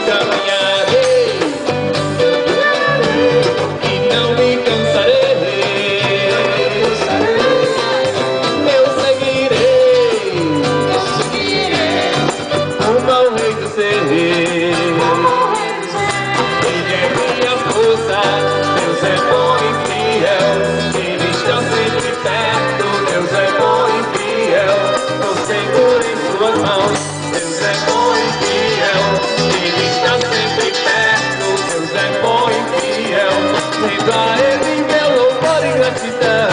Caminharei e não me cansarei. Eu seguirei rumo ao Rei do Ser. Ele é minha força, Deus é bom e fiel. Ele está sempre perto, Deus é bom e fiel. Tô seguro em suas mãos, Deus é bom e fiel. Ele está sempre perto, Deus é bom e fiel. Rendo a Ele meu louvor e gratidão.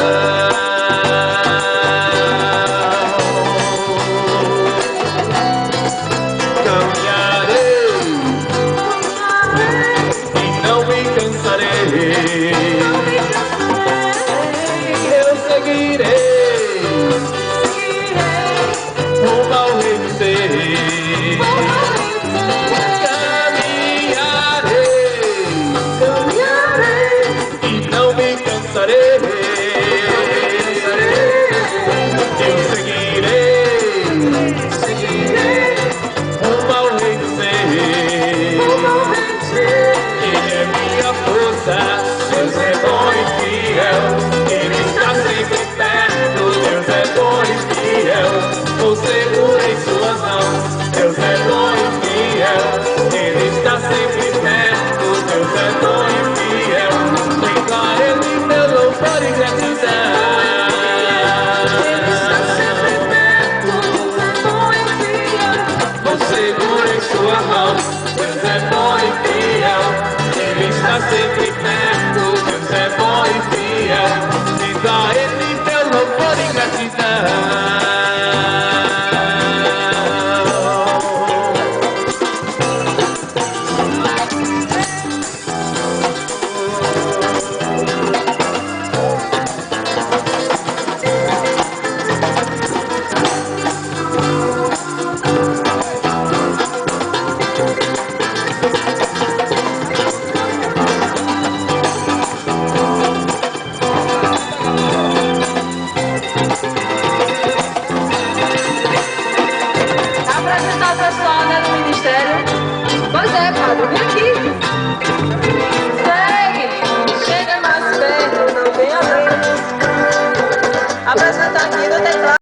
Caminharei e não me cansarei. Eu seguirei rumo ao Rei do Ser. Caminharei e não me cansarei. Eu seguirei rumo ao Rei do Ser. Ele é minha força, Deus é bom e fiel. Ele está sempre perto, Deus é bom e fiel. Você